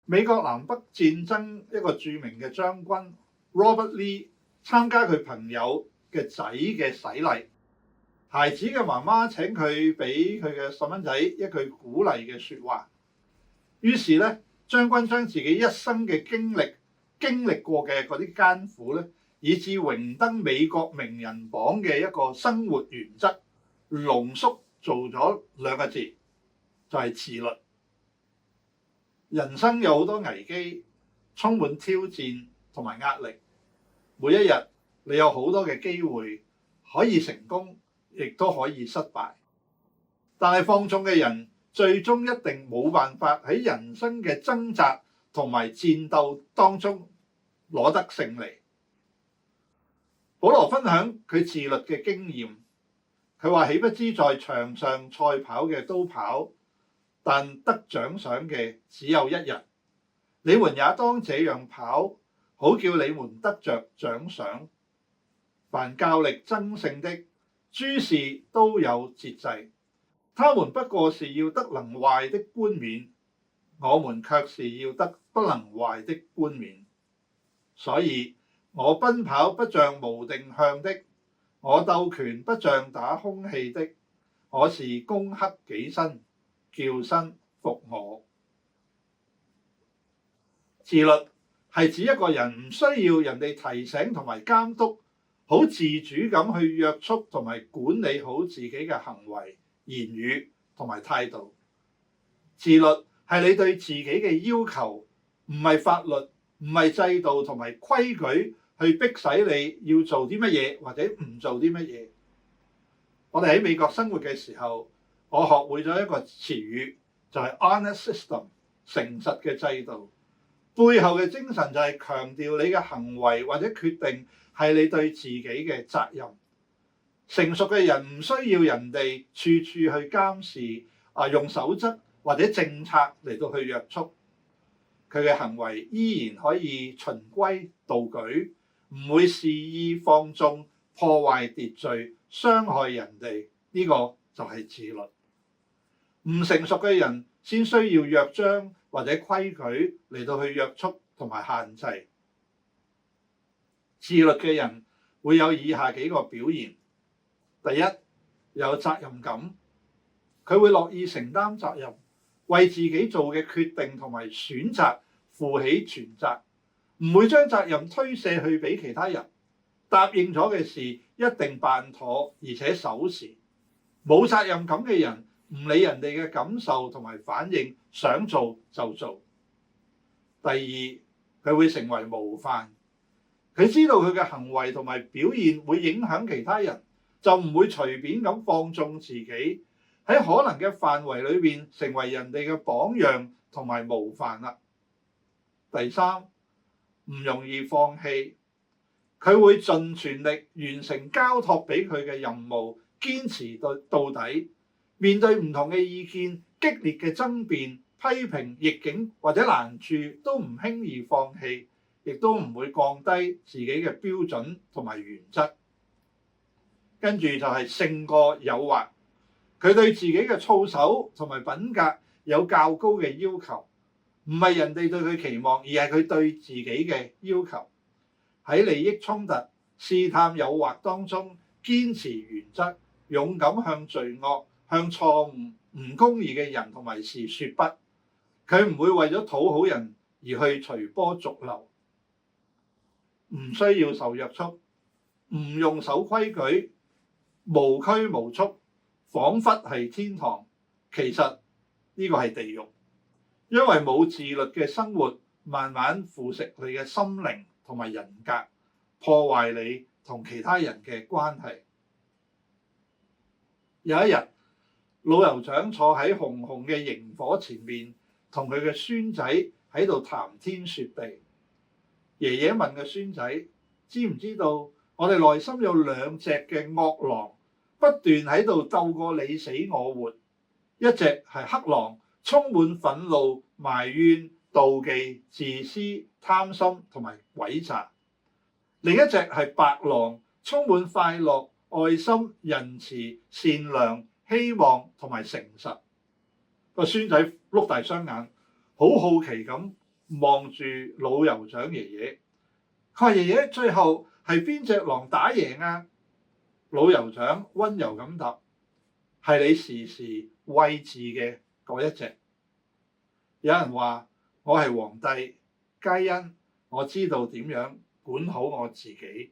美國南北戰爭一個著名嘅將軍 Robert Lee 參加佢朋友嘅仔嘅洗禮，孩子嘅媽媽請佢俾佢嘅細蚊仔一句鼓勵嘅説話。於是咧，將軍將自己一生嘅經歷過嘅嗰啲艱苦咧，以至榮登美國名人榜嘅一個生活原則，濃縮做咗兩個字，就係自律。人生有好多危機，充滿挑戰同埋壓力。每一日你有好多嘅機會可以成功，亦都可以失敗。但係放縱嘅人最終一定冇辦法喺人生嘅掙扎同埋戰鬥當中攞得勝利。保羅分享佢自律嘅經驗，佢話：豈不知在場上賽跑嘅都跑，但得獎賞嘅只有一人。你們也當這樣跑，好叫你們得着獎賞。凡較力爭勝的，諸事都有節制，他們不過是要得能壞的冠冕，我們卻是要得不能壞的冠冕。所以我奔跑不像無定向的，我鬥拳不像打空氣的，我是攻克己身，叫身服我。自律係指一個人唔需要人哋提醒同埋監督，好自主咁去約束同埋管理好自己嘅行為、言語同埋態度。自律係你對自己嘅要求，唔係法律，唔係制度同埋規矩去逼使你要做啲乜嘢或者唔做啲乜嘢。我哋喺美國生活嘅時候，我學會咗一個詞語，就係 honest system， 誠實嘅制度。背後嘅精神就係強調你嘅行為或者決定係你對自己嘅責任。成熟嘅人唔需要人哋處處去監視，用守則或者政策嚟到去約束。佢嘅行為依然可以循規蹈矩，唔會肆意放縱、破壞秩序、傷害人哋。呢個就係自律。唔成熟嘅人先需要約章或者規矩嚟到去約束同埋限制。自律嘅人會有以下幾個表現：第一，有責任感，佢會樂意承擔責任，為自己做嘅決定同埋選擇負起全責，唔會將責任推卸去俾其他人。答應咗嘅事一定辦妥，而且守時。冇責任感嘅人唔理人哋嘅感受同埋反應，想做就做。第二，佢會成為模範，佢知道佢嘅行為同埋表現會影響其他人，就唔會隨便咁放縱自己，喺可能嘅範圍裏邊成為人哋嘅榜樣同埋模範啦。第三，唔容易放棄，佢會盡全力完成交託俾佢嘅任務，堅持到底。面對唔同嘅意見、激烈嘅爭辯、批評、逆境或者難處，都唔輕易放棄，亦都唔會降低自己嘅標準同埋原則。跟住就係勝過誘惑，佢對自己嘅操守同埋品格有較高嘅要求，唔係人哋對佢期望，而係佢對自己嘅要求。喺利益衝突、試探誘惑當中，堅持原則，勇敢向罪惡、向錯誤、唔公義嘅人同埋事説不。佢唔會為咗討好人而去隨波逐流，唔需要受約束，唔用守規矩，無拘無束，彷彿係天堂，其實呢個係地獄。因為冇自律嘅生活，慢慢腐蝕你嘅心靈同埋人格，破壞你同其他人嘅關係。有一日，老酋長坐喺紅紅嘅螢火前面，同佢嘅孫仔喺度談天說地。爺爺問個孫仔：知唔知道我哋內心有兩隻嘅惡狼，不斷喺度鬥過你死我活？一隻係黑狼，充滿憤怒、埋怨、妒忌、自私、貪心同埋詭詐；另一隻係白狼，充滿快樂、愛心、仁慈、善良、希望同埋誠實。個孫仔碌大雙眼，好好奇咁望住老酋長爺爺，佢話：爺爺，最後係邊隻狼打贏啊？老酋長溫柔咁答：係你時時餵飼嘅嗰一隻。有人話：我係皇帝，皆因我知道點樣管好我自己。